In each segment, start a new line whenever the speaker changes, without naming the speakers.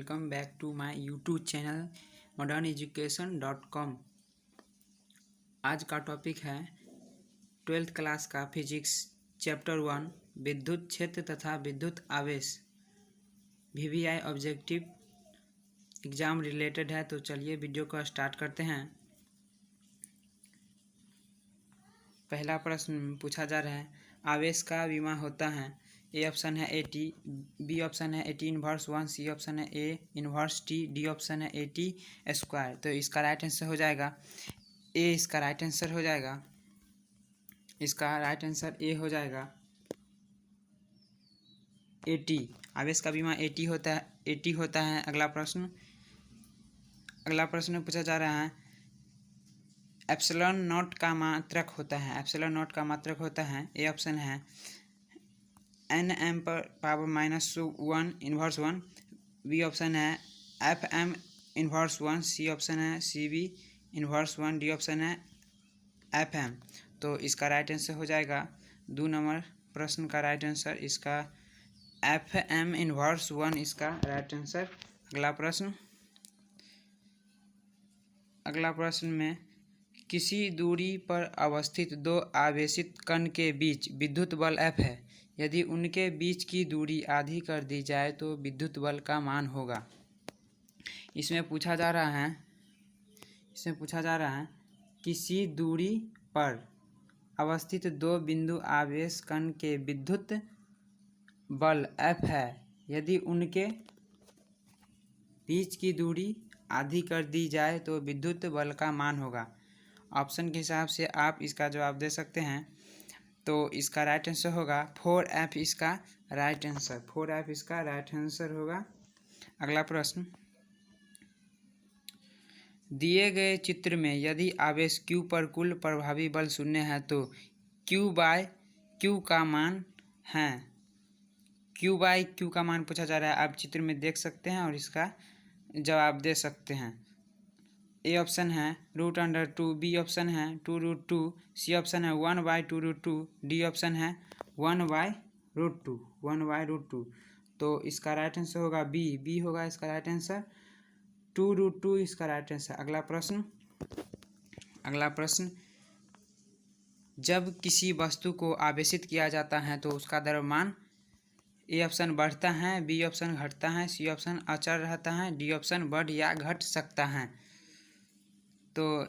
Welcome back to my YouTube channel moderneducation.com। आज का topic है 12th क्लास का फिजिक्स चैप्टर 1 विद्युत क्षेत्र तथा विद्युत आवेश VVI ऑब्जेक्टिव एग्जाम रिलेटेड है। तो चलिए वीडियो को स्टार्ट करते हैं। पहला प्रश्न पूछा जा रहा है, आवेश का विमा होता है। ए ऑप्शन है AT, बी ऑप्शन है AT इनवर्स 1, सी ऑप्शन है A inverse T, D option है AT स्क्वायर। तो इसका राइट आंसर हो जाएगा A। इसका राइट आंसर हो जाएगा, इसका राइट आंसर A हो जाएगा AT। आवेश का विमा AT होता है। अगला प्रश्न पूछा जा रहा है, एप्सिलॉन नॉट का मात्रक होता है। एप्सिलॉन नॉट का मात्रक होता है, ए ऑप्शन है Nm⁻⁻1 इनवर्स 1, बी ऑप्शन है Fm इनवर्स 1, सी ऑप्शन है Cv इनवर्स 1, डी ऑप्शन है Fm। तो इसका राइट आंसर हो जाएगा 2 नंबर प्रश्न का राइट आंसर, इसका Fm इनवर्स 1 इसका राइट आंसर। अगला प्रश्न में किसी दूरी पर अवस्थित दो आवेशित कण के बीच विद्युत बल F है। यदि उनके बीच की दूरी आधी कर दी जाए तो विद्युत बल का मान होगा। इसमें पूछा जा रहा है किसी दूरी पर अवस्थित दो बिंदु आवेश कण के विद्युत बल F है। यदि उनके बीच की दूरी आधी कर दी जाए तो विद्युत बल का मान होगा। ऑप्शन के हिसाब से आप इसका जवाब दे सकते हैं। तो इसका राइट आंसर होगा 4F इसका राइट आंसर, 4F इसका राइट आंसर होगा। अगला प्रश्न, दिए गए चित्र में यदि आवेश Q पर कुल प्रभावी बल 0 है तो Q/Q का मान है। Q/Q का मान पूछा जा रहा है, आप चित्र में देख सकते हैं और इसका जवाब दे सकते हैं। ए ऑप्शन है √2, बी ऑप्शन है 2√2, सी ऑप्शन है 1/2√2, डी ऑप्शन है 1/√2। तो इसका राइट आंसर होगा बी होगा इसका राइट आंसर, 2√2 इसका राइट आंसर। अगला प्रश्न, जब किसी वस्तु को आवेशित किया जाता है तो उसका द्रव्यमान ए ऑप्शन बढ़ता है, बी ऑप्शन घटता है, सी ऑप्शन अचर रहता है, डी ऑप्शन बढ़ या घट सकता है। तो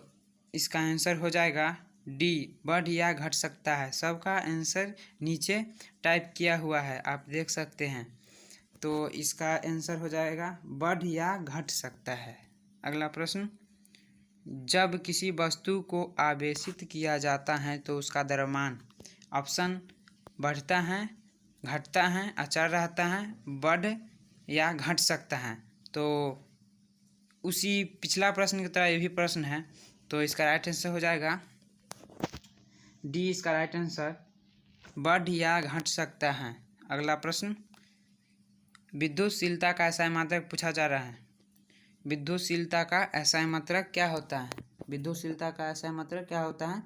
इसका आंसर हो जाएगा डी, बढ़ या घट सकता है। सबका आंसर नीचे टाइप किया हुआ है, आप देख सकते हैं। तो इसका आंसर हो जाएगा बढ़ या घट सकता है। अगला प्रश्न, जब किसी वस्तु को आवेशित किया जाता है तो उसका द्रव्यमान ऑप्शन बढ़ता है, घटता है, अचर रहता है, बढ़ या घट सकता है। तो उसी पिछला प्रश्न की तरह ये भी प्रश्न है, तो इसका राइट आंसर हो जाएगा डी, इसका राइट आंसर बढ़ या घट सकता है। अगला प्रश्न, विद्युतशीलता का SI मात्रक पूछा जा रहा है। विद्युतशीलता का SI मात्रक क्या होता है? विद्युतशीलता का SI मात्रक क्या होता है?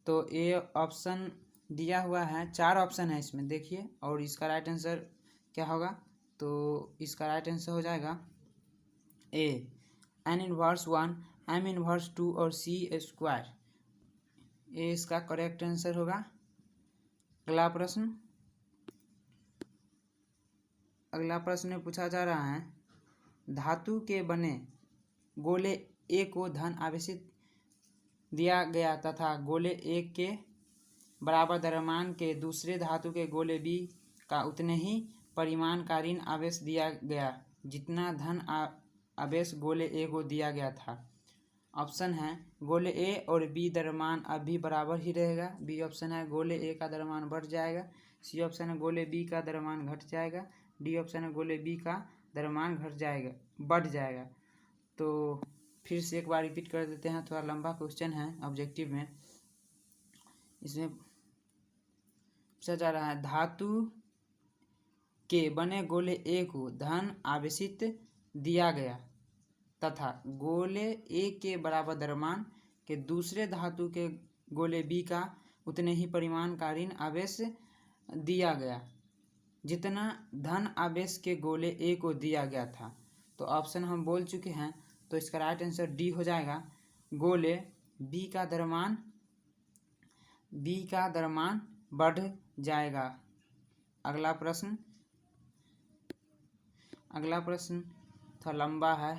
तो ए ऑप्शन दिया हुआ है, 4 ऑप्शन है इसमें देखिए, और इसका राइट आंसर क्या होगा? तो इसका राइट आंसर हो जाएगा ए N−1, M−2 और C स्क्वायर। ये इसका करेक्ट आंसर होगा। अगला प्रश्न में पूछा जा रहा है, धातु के बने गोले A को धन आवेशित दिया गया तथा गोले A के बराबर द्रव्यमान के दूसरे धातु के गोले B का उतने ही परिमाण का ऋण आवेश दिया गया जितना धन आवेश गोले A को दिया गया था। ऑप्शन है गोले A और B द्रव्यमान अब भी बराबर ही रहेगा, बी ऑप्शन है गोले A का द्रव्यमान बढ़ जाएगा, सी ऑप्शन है गोले B का द्रव्यमान घट जाएगा, डी ऑप्शन है गोले B का द्रव्यमान बढ़ जाएगा। तो फिर से एक बार रिपीट कर देते हैं, थोड़ा लंबा क्वेश्चन है ऑब्जेक्टिव में। इसमें पूछा जा रहा है, धातु के बने गोले A को धन आवेशित दिया गया तथा गोले A के बराबर द्रव्यमान के दूसरे धातु के गोले B का उतने ही परिमाण का ऋण आवेश दिया गया जितना धन आवेश के गोले A को दिया गया था। तो ऑप्शन हम बोल चुके हैं, तो इसका राइट आंसर डी हो जाएगा। गोले बी का द्रव्यमान बढ़ जाएगा। अगला प्रश्न थोड़ा लंबा है।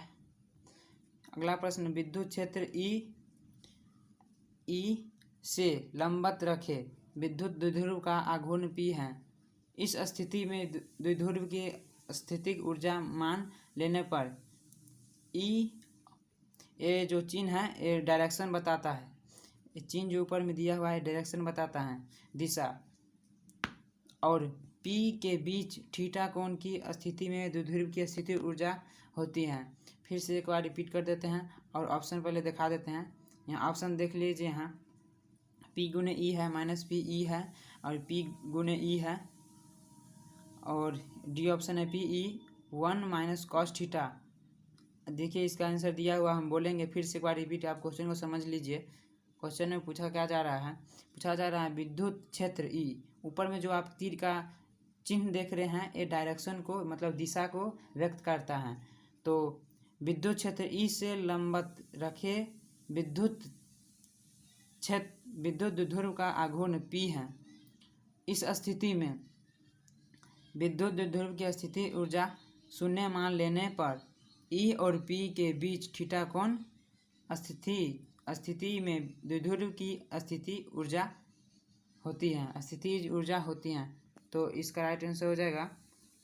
अगला प्रश्न, विद्युत क्षेत्र ई से लंबवत रखे विद्युत द्विध्रुव का आघूर्ण P है। इस स्थिति में द्विध्रुव की स्थितिक ऊर्जा मान लेने पर ये जो चिन्ह है ये डायरेक्शन बताता है। ये चिन्ह जो ऊपर में दिया हुआ है डायरेक्शन बताता है, दिशा। और P के बीच थीटा कोण की स्थिति में द्विध्रुव की स्थिति ऊर्जा होती है। फिर से एक बार रिपीट कर देते हैं और ऑप्शन पहले दिखा देते हैं। यहाँ ऑप्शन देख लीजिए, यहाँ P गुने E है, माइनस P E है और P गुने E है, और डी ऑप्शन है PE 1 माइनस कॉस थीटा। देखिए इसका आंसर दिया हुआ, हम बोलेंगे फिर से एक बार रिपीट, आप क्वेश्चन को समझ लीजिए। क्वेश्चन में पूछा जा रहा है विद्युत क्षेत्र E, ऊपर में जो आप तीर का चिन्ह देख रहे हैं ये डायरेक्शन को मतलब दिशा को व्यक्त करता है। तो विद्युत क्षेत्र E से लंबवत रखे विद्युत द्विध्रुव का आघूर्ण P है। इस स्थिति में विद्युत द्विध्रुव की स्थिति ऊर्जा शून्य मान लेने पर E और P के बीच थीटा कोण स्थिति में द्विध्रुव की स्थिति ऊर्जा होती है। तो इसका राइट आंसर हो जाएगा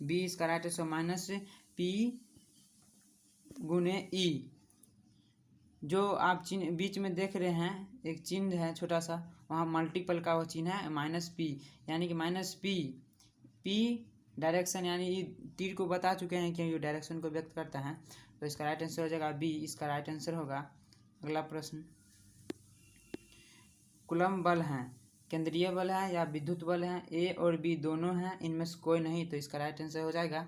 बी। इसका राइट आंसर माइनस P गुने E। जो आप चिन्ह बीच में देख रहे हैं, एक चिन्ह है छोटा सा, वहाँ मल्टीपल का वो चिन्ह है माइनस P, यानी कि माइनस P डायरेक्शन यानी तीर को बता चुके हैं कि ये डायरेक्शन को व्यक्त करता है। तो इसका राइट आंसर हो जाएगा बी। इसका राइट आंसर होगा। अगला प्रश्न, कूलम्ब बल है, केंद्रीय बल है या विद्युत बल है? ए और बी दोनों हैं, इनमें से कोई नहीं। तो इसका राइट आंसर हो जाएगा,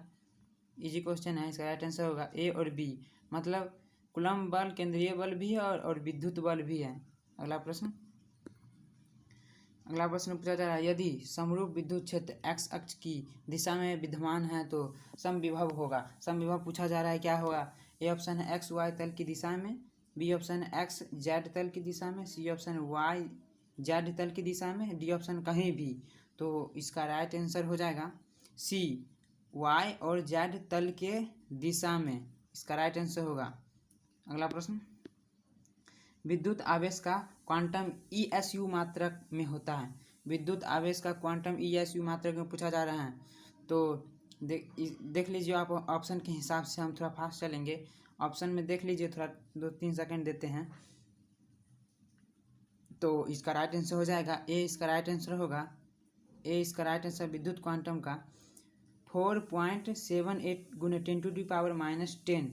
इजी क्वेश्चन है, इसका राइट आंसर होगा ए और बी। मतलब कूलम्ब बल केंद्रीय बल भी है और विद्युत बल भी है। अगला प्रश्न पूछा जा रहा है, यदि समरूप विद्युत क्षेत्र एक्स अक्ष की दिशा में विद्यमान है तो समविभव होगा। समविभव पूछा जा रहा है, क्या होगा? ए ऑप्शन है एक्स वाई तल की दिशा में, बी ऑप्शन है एक्स जेड तल की दिशा में, सी ऑप्शन वाई जेड तल की दिशा में, डी ऑप्शन कहीं भी। तो इसका राइट आंसर हो जाएगा सी, वाई और जेड तल के दिशा में। इसका राइट आंसर होगा। अगला प्रश्न, विद्युत आवेश का क्वांटम ESU मात्रक में होता है। विद्युत आवेश का क्वांटम ESU मात्रक में पूछा जा रहा है। तो देख लीजिए आप ऑप्शन के हिसाब से, हम थोड़ा फास्ट चलेंगे। ऑप्शन में देख लीजिए, थोड़ा 2-3 सेकंड देते हैं। तो इसका राइट आंसर हो जाएगा ए। इसका राइट आंसर होगा ए। इसका राइट आंसर विद्युत क्वांटम का 4.78 गुने 10⁻⁻10।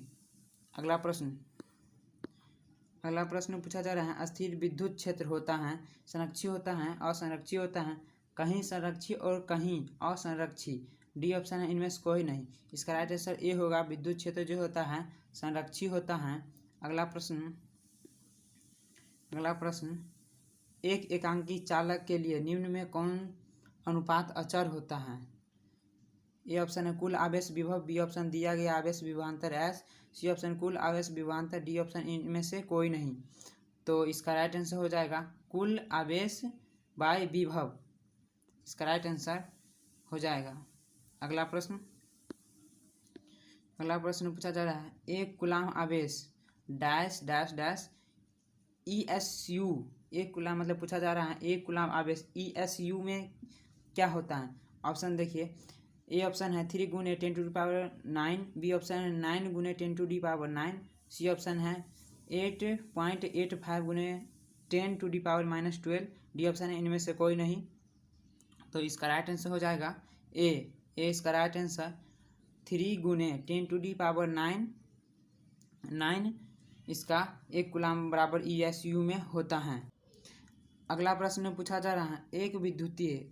अगला प्रश्न पूछा जा रहा है, स्थिर विद्युत क्षेत्र होता है, संरक्षी होता है, असंरक्षी होता है, कहीं संरक्षी और कहीं असंरक्षी। डी ऑप्शन है इनमें से कोई नहीं। इसका राइट आंसर ए होगा, विद्युत क्षेत्र जो होता है संरक्षी होता है। अगला प्रश्न, एक एकांकी चालक के लिए निम्न में कौन अनुपात अचर होता है? ए ऑप्शन है कुल आवेश विभव, बी ऑप्शन दिया गया आवेश विभवांतर एस, सी ऑप्शन कुल आवेश विभवांतर, डी ऑप्शन इनमें से कोई नहीं। तो इसका राइट आंसर हो जाएगा कुल आवेश बाय विभव। इसका राइट आंसर हो जाएगा। अगला प्रश्न पूछा जा रहा है, एक कूलाम आवेश डैश डैश डैश ESU, एक कूलाम मतलब पूछा जा रहा है एक कूलाम आवेश ESU में क्या होता है? ऑप्शन देखिए, ए ऑप्शन है 3 गुने 10⁹, बी ऑप्शन है 9 गुने 10⁹, सी ऑप्शन है 8.85 गुने 10⁻⁻12, डी ऑप्शन है इनमें से कोई नहीं। तो इसका राइट आंसर हो जाएगा ए। इसका राइट आंसर 3 गुने 10⁹ इसका एक कूलाम बराबर ESU में होता है। अगला प्रश्न पूछा जा रहा है, एक विद्युतीय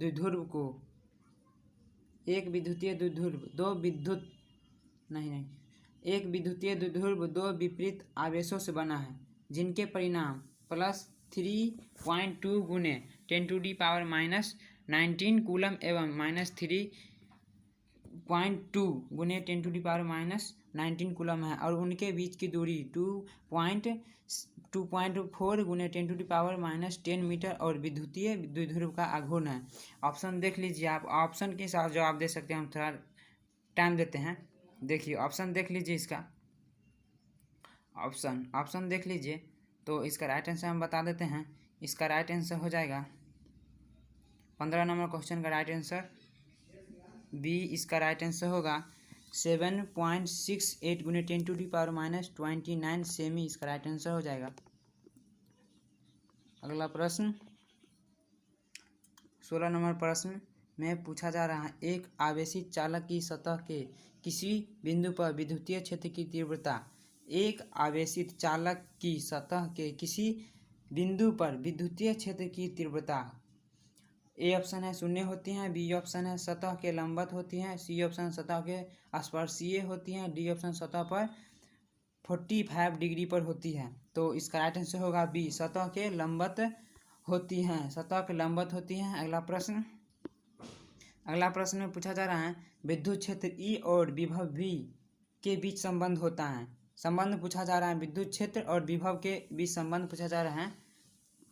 द्विध्रुव दो विपरीत आवेशों से बना है, जिनके परिणाम +3.2 गुने 10⁻⁻19 कूलम एवं -3.2 गुने 10⁻⁻ 19 कूलम है और उनके बीच की दूरी 2.4 गुने 10⁻⁻10 मीटर और विद्युतीय द्विध्रुव का आघूर्ण है। ऑप्शन देख लीजिए आप, ऑप्शन के साथ जवाब दे सकते हैं। हम थोड़ा टाइम देते हैं। देखिए ऑप्शन देख लीजिए, इसका ऑप्शन देख लीजिए। तो इसका राइट आंसर हम बता देते हैं। इसका राइट आंसर हो जाएगा 15 नंबर क्वेश्चन का राइट आंसर बी। इसका राइट आंसर होगा 7.68 गुने 10⁻⁻29 सेमी। इसका राइट आंसर हो जाएगा। अगला प्रश्न 16 नंबर प्रश्न में पूछा जा रहा है, एक आवेशित चालक की सतह के किसी बिंदु पर विद्युतीय क्षेत्र की तीव्रता। एक आवेशित चालक की सतह के किसी बिंदु पर विद्युतीय क्षेत्र की तीव्रता। ए ऑप्शन है शून्य होती हैं, बी ऑप्शन है सतह के लंबवत होती हैं, सी ऑप्शन सतह के स्पर्शीय होती हैं, डी ऑप्शन सतह पर 45 डिग्री पर होती है। तो इसका राइट आंसर होगा बी, सतह के लंबवत होती हैं, सतह के लंबवत होती हैं। अगला प्रश्न में पूछा जा रहा है, विद्युत क्षेत्र ई और विभव वी के बीच संबंध होता है। संबंध पूछा जा रहा है, विद्युत क्षेत्र और विभव के बीच संबंध पूछा जा रहा है।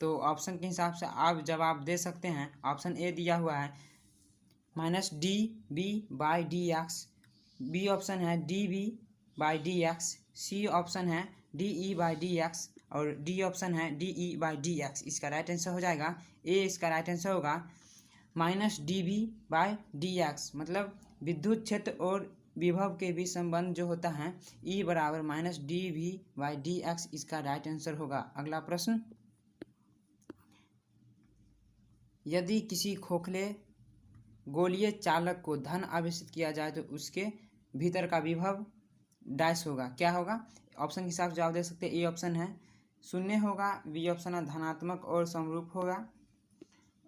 तो ऑप्शन के हिसाब से आप जवाब दे सकते हैं। ऑप्शन ए दिया हुआ है -dB/dx, बी ऑप्शन है dV/dx, सी ऑप्शन है dE/dx और डी ऑप्शन है dE/dx। इसका राइट आंसर हो जाएगा ए। इसका राइट आंसर होगा -dV/dx, मतलब विद्युत क्षेत्र और विभव के बीच संबंध जो होता है E बराबर -dV/dx। इसका राइट आंसर होगा। अगला प्रश्न, यदि किसी खोखले गोलीय चालक को धन आवेशित किया जाए तो उसके भीतर का विभव डैश होगा, क्या होगा? ऑप्शन के हिसाब से जवाब दे सकते हैं। ए ऑप्शन है शून्य होगा, बी ऑप्शन है धनात्मक और समरूप होगा,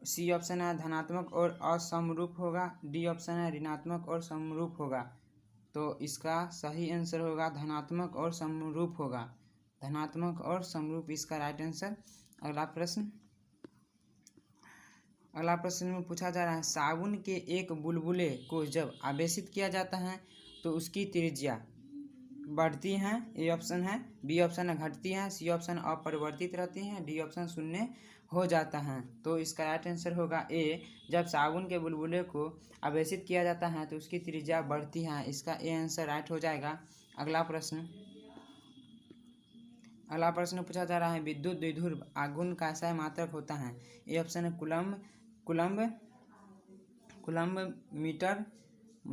सी ऑप्शन है धनात्मक और असमरूप होगा, डी ऑप्शन है ऋणात्मक और समरूप होगा। तो इसका सही आंसर होगा धनात्मक और समरूप होगा, धनात्मक और समरूप इसका राइट आंसर। अगला प्रश्न में पूछा जा रहा है, साबुन के एक बुलबुले को जब आवेशित किया जाता है तो उसकी त्रिज्या बढ़ती है, ए ऑप्शन है, बी ऑप्शन है घटती है, सी ऑप्शन अपरिवर्तित रहती है, डी ऑप्शन शून्य हो जाता है। तो इसका राइट आंसर होगा ए, जब साबुन के बुलबुले को आवेशित किया जाता है तो उसकी त्रिज्या बढ़ती है। इसका ए आंसर राइट हो जाएगा। अगला प्रश्न पूछा जा रहा है, विद्युत द्विध्रुव आघूर्ण का ऐसा मात्रक होता है। ए ऑप्शन है कूलम्ब मीटर,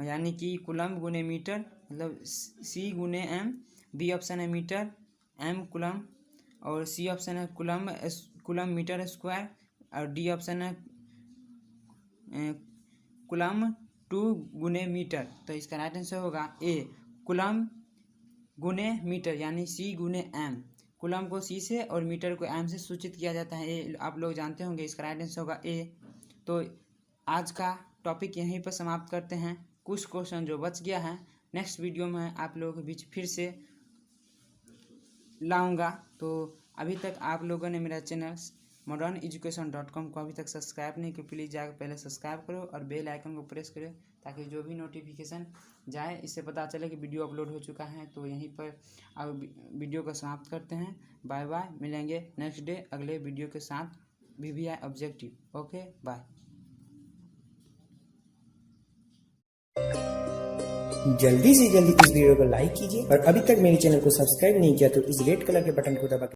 यानी कि कूलम्ब गुने मीटर, मतलब सी गुने एम, बी ऑप्शन है मीटर एम कूलम्ब और सी ऑप्शन है कूलम्ब मीटर स्क्वायर और डी ऑप्शन है कूलम्ब 2 गुने मीटर। तो इसका राइट आंसर होगा ए, कूलम्ब गुने मीटर, यानी सी गुने एम। कूलम्ब को सी से और मीटर को एम से सूचित किया जाता है, ये आप लोग जानते होंगे। इसका राइट आंसर होगा ए। तो आज का टॉपिक यहीं पर समाप्त करते हैं। कुछ क्वेश्चन जो बच गया है नेक्स्ट वीडियो में आप लोगों के बीच फिर से लाऊंगा। तो अभी तक आप लोगों ने मेरा चैनल moderneducation.com को अभी तक सब्सक्राइब नहीं किया, प्लीज़ जाकर पहले सब्सक्राइब करो और बेल आइकन को प्रेस करो ताकि जो भी नोटिफिकेशन जाए इससे पता चले कि वीडियो अपलोड हो चुका है। तो यहीं पर अब वीडियो को समाप्त करते हैं। बाय बाय, मिलेंगे नेक्स्ट डे अगले वीडियो के साथ VVI ऑब्जेक्टिव। Okay bye.
जल्दी से जल्दी इस वीडियो को लाइक कीजिए और अभी तक मेरे चैनल को सब्सक्राइब नहीं किया तो इस रेड कलर के बटन को दबा